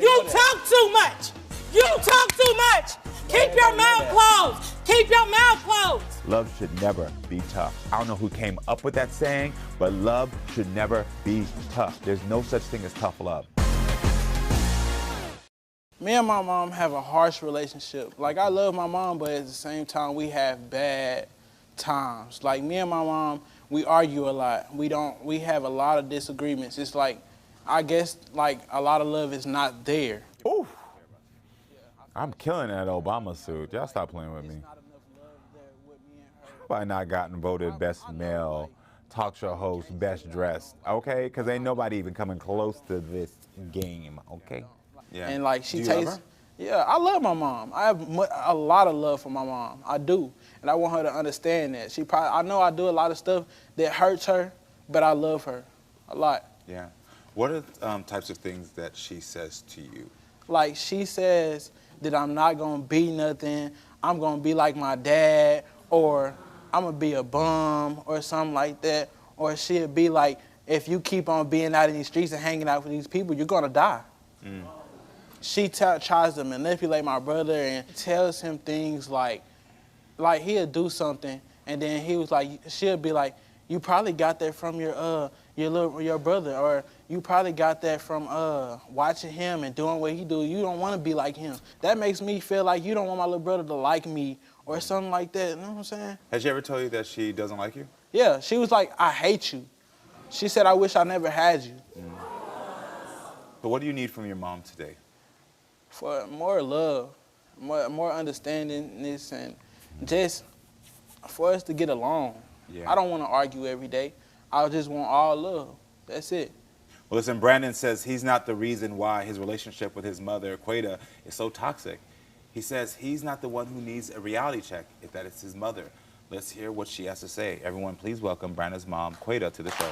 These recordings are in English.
You talk too much. You talk too much. Keep your mouth closed. Keep your mouth closed. Love should never be tough. I don't know who came up with that saying, but love should never be tough. There's no such thing as tough love. Me and my mom have a harsh relationship. Like, I love my mom, but at the same time, we have bad times. Like, me and my mom, we argue a lot. We have a lot of disagreements. It's like, I guess, like, a lot of love is not there. Oof. I'm killing that Obama suit. Y'all stop playing with me. Probably not gotten voted best male, talk show host, best dressed, okay? Because ain't nobody even coming close to this game, okay? Yeah. And like she takes, yeah, I love my mom. I have a lot of love for my mom. I do, and I want her to understand that. I know I do a lot of stuff that hurts her, but I love her a lot. Yeah. What are types of things that she says to you? Like, she says that I'm not gonna be nothing. I'm gonna be like my dad, or I'm gonna be a bum, or something like that. Or she'll be like, if you keep on being out in these streets and hanging out with these people, you're gonna die. Mm. She tries to manipulate my brother and tells him things like he'll do something, and then she'll be like, you probably got that from your brother, or you probably got that from watching him and doing what he do. You don't want to be like him. That makes me feel like you don't want my little brother to like me or something like that. You know what I'm saying? Has she ever told you that she doesn't like you? Yeah, she was like, I hate you. She said, I wish I never had you. Mm. But what do you need from your mom today? For more love, more understandingness, and just for us to get along. Yeah. I don't want to argue every day. I just want all love. That's it. Well, listen, Brandon says he's not the reason why his relationship with his mother, Quada, is so toxic. He says he's not the one who needs a reality check, if that is his mother. Let's hear what she has to say. Everyone, please welcome Brandon's mom, Quada, to the show.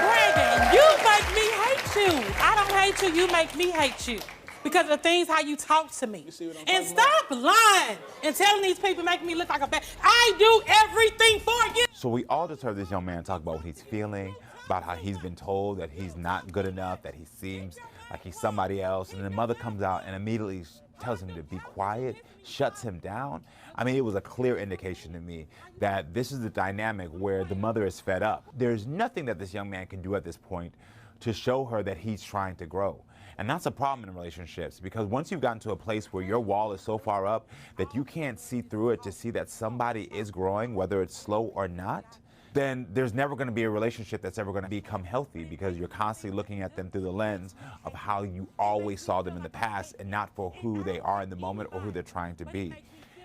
Brandon, you make me hate you. I don't hate you. You make me hate you. Because of the things how you talk to me. And stop lying and telling these people, making me look like a bad. I do everything for you. So we all just heard this young man talk about what he's feeling, about how he's been told that he's not good enough, that he seems like he's somebody else. And the mother comes out and immediately tells him to be quiet, shuts him down. I mean, it was a clear indication to me that this is the dynamic where the mother is fed up. There's nothing that this young man can do at this point to show her that he's trying to grow. And that's a problem in relationships, because once you've gotten to a place where your wall is so far up that you can't see through it to see that somebody is growing, whether it's slow or not, then there's never going to be a relationship that's ever going to become healthy, because you're constantly looking at them through the lens of how you always saw them in the past and not for who they are in the moment or who they're trying to be.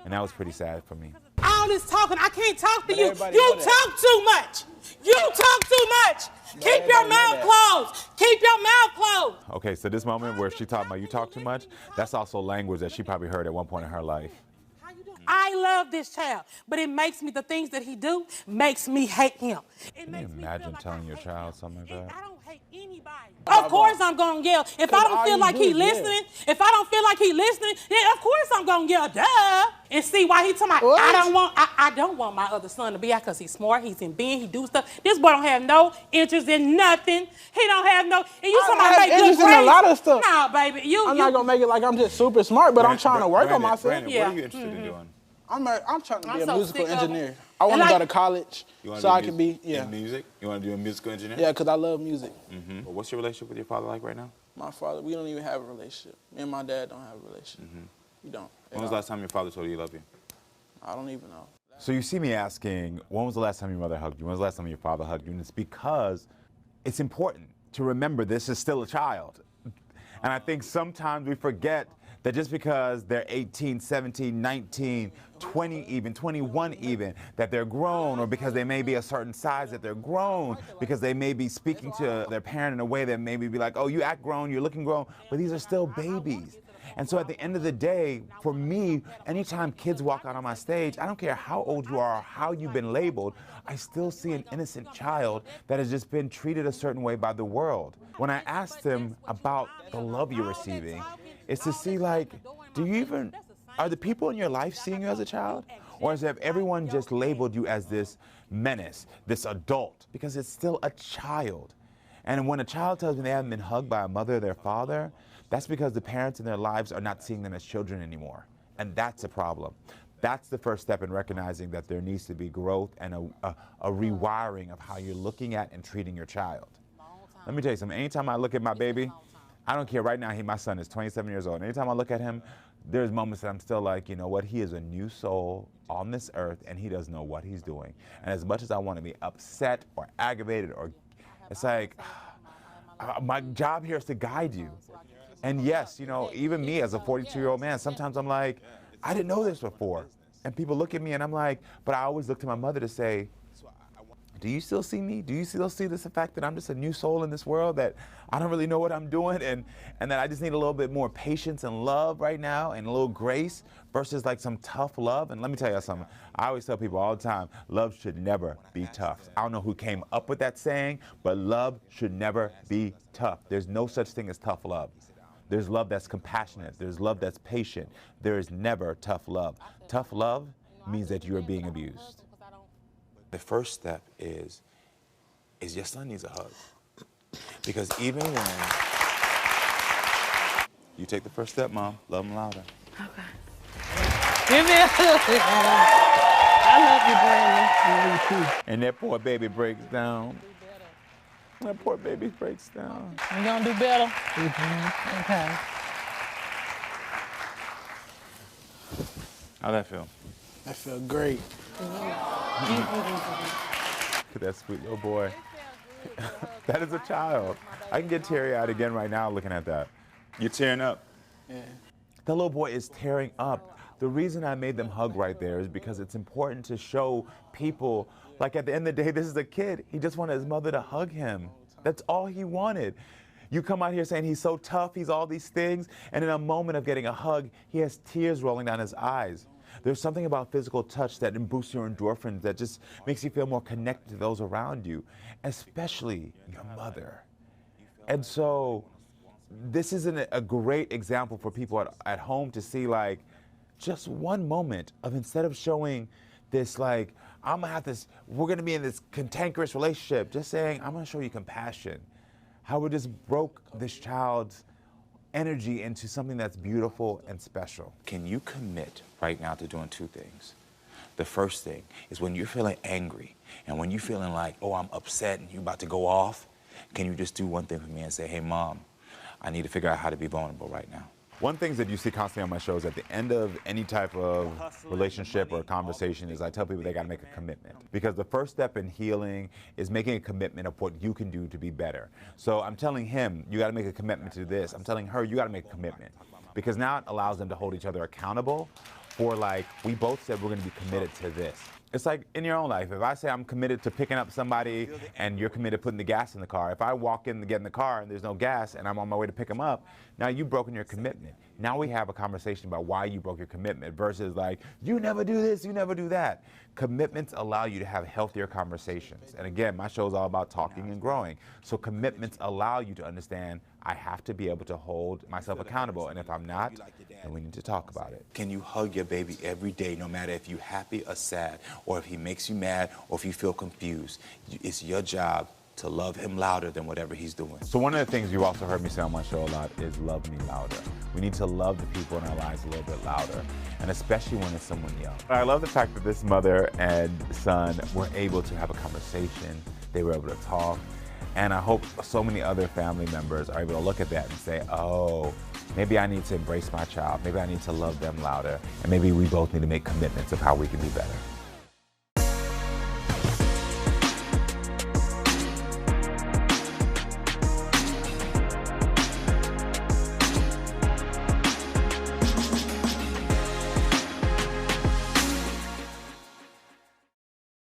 And that was pretty sad for me. All this talking, I can't talk to you. You talk too much. You talk too much. Keep your mouth closed. Keep your mouth closed. Okay, so this moment where she talking about you talk too much, that's also language that she probably heard at one point in her life. I love this child, but it makes me, the things that he do, makes me hate him. Can you imagine telling your child something like that? I don't hate anybody. Of course I'm gonna yell. If I don't feel like he listening, then of course I'm gonna yell, duh. And see why he talking about, I don't want my other son to be out because he's smart, he's in being, he do stuff. This boy don't have no interest in nothing. He don't have no, and you talking about make good grades. In a lot of stuff. Nah, baby, I'm not gonna make it like I'm just super smart, but I'm trying to work on myself. Brandon, what are you interested in doing? I'm trying to be a musical engineer. I want to go to college so I can be, in music? You want to do a musical engineer? Yeah, because I love music. Mm-hmm. Well, what's your relationship with your father like right now? My father, we don't even have a relationship. Me and my dad don't have a relationship. Mm-hmm. We don't. When was the last time your father told you he loved you? I don't even know. So you see me asking, when was the last time your mother hugged you? When was the last time your father hugged you? And it's because it's important to remember this is still a child. And I think sometimes we forget that just because they're 18, 17, 19, 20 even, 21 even, that they're grown, or because they may be a certain size that they're grown, because they may be speaking to their parent in a way that maybe be like, oh, you act grown, you're looking grown, but these are still babies. And so at the end of the day, for me, anytime kids walk out on my stage, I don't care how old you are or how you've been labeled, I still see an innocent child that has just been treated a certain way by the world. When I asked them about the love you're receiving, it's to see, like, are the people in your life seeing you as a child? Or has everyone just labeled you as this menace, this adult? Because it's still a child. And when a child tells me they haven't been hugged by a mother or their father, that's because the parents in their lives are not seeing them as children anymore. And that's a problem. That's the first step in recognizing that there needs to be growth and a rewiring of how you're looking at and treating your child. Let me tell you something. Anytime I look at my baby, I don't care. Right now, my son is 27 years old. Anytime I look at him, there's moments that I'm still like, you know what? He is a new soul on this earth, and he doesn't know what he's doing. And as much as I want to be upset or aggravated, or it's like, my job here is to guide you. And yes, you know, even me as a 42-year-old man, sometimes I'm like, I didn't know this before. And people look at me and I'm like, but I always look to my mother to say, do you still see me? Do you still see the fact that I'm just a new soul in this world, that I don't really know what I'm doing, and that I just need a little bit more patience and love right now, and a little grace versus like some tough love? And let me tell you something. I always tell people all the time, love should never be tough. I don't know who came up with that saying, but love should never be tough. There's no such thing as tough love. There's love that's compassionate. There's love that's patient. There is never tough love. Tough love means that you are being abused. The first step is your son needs a hug. Because even when you take the first step, Mom, love him louder. Okay. Give me a hug. I love you, Brandon. And that poor baby breaks down. That poor baby breaks down. You gonna do better? Okay. How'd that feel? That felt great. Look at that sweet little boy. That is a child. I can get teary-eyed again right now looking at that. You're tearing up. Yeah. The little boy is tearing up. The reason I made them hug right there is because it's important to show people, like at the end of the day, this is a kid. He just wanted his mother to hug him. That's all he wanted. You come out here saying he's so tough, he's all these things, and in a moment of getting a hug, he has tears rolling down his eyes. There's something about physical touch that boosts your endorphins, that just makes you feel more connected to those around you, especially your mother. And so this is a great example for people at home to see, like, just one moment of, instead of showing this, like, I'm gonna have this, we're gonna be in this cantankerous relationship, just saying, I'm gonna show you compassion. How we just broke this child's energy into something that's beautiful and special. Can you commit right now to doing two things? The first thing is, when you're feeling angry and when you're feeling like, oh, I'm upset and you're about to go off, can you just do one thing for me and say, hey, Mom, I need to figure out how to be vulnerable right now. One thing that you see constantly on my show is at the end of any type of relationship or conversation is I tell people they got to make a commitment. Because the first step in healing is making a commitment of what you can do to be better. So I'm telling him, you got to make a commitment to this. I'm telling her, you got to make a commitment. Because now it allows them to hold each other accountable for, like, we both said we're going to be committed to this. It's like in your own life. If I say I'm committed to picking up somebody and you're committed to putting the gas in the car, if I walk in to get in the car and there's no gas and I'm on my way to pick them up, now you've broken your commitment. Now we have a conversation about why you broke your commitment versus like, you never do this, you never do that. Commitments allow you to have healthier conversations. And again, my show is all about talking and growing. So commitments allow you to understand, I have to be able to hold myself accountable. And if I'm not, then we need to talk about it. Can you hug your baby every day, no matter if you're happy or sad, or if he makes you mad, or if you feel confused? It's your job to love him louder than whatever he's doing. So one of the things you've also heard me say on my show a lot is love me louder. We need to love the people in our lives a little bit louder, and especially when it's someone young. I love the fact that this mother and son were able to have a conversation. They were able to talk. And I hope so many other family members are able to look at that and say, oh, maybe I need to embrace my child. Maybe I need to love them louder. And maybe we both need to make commitments of how we can be better.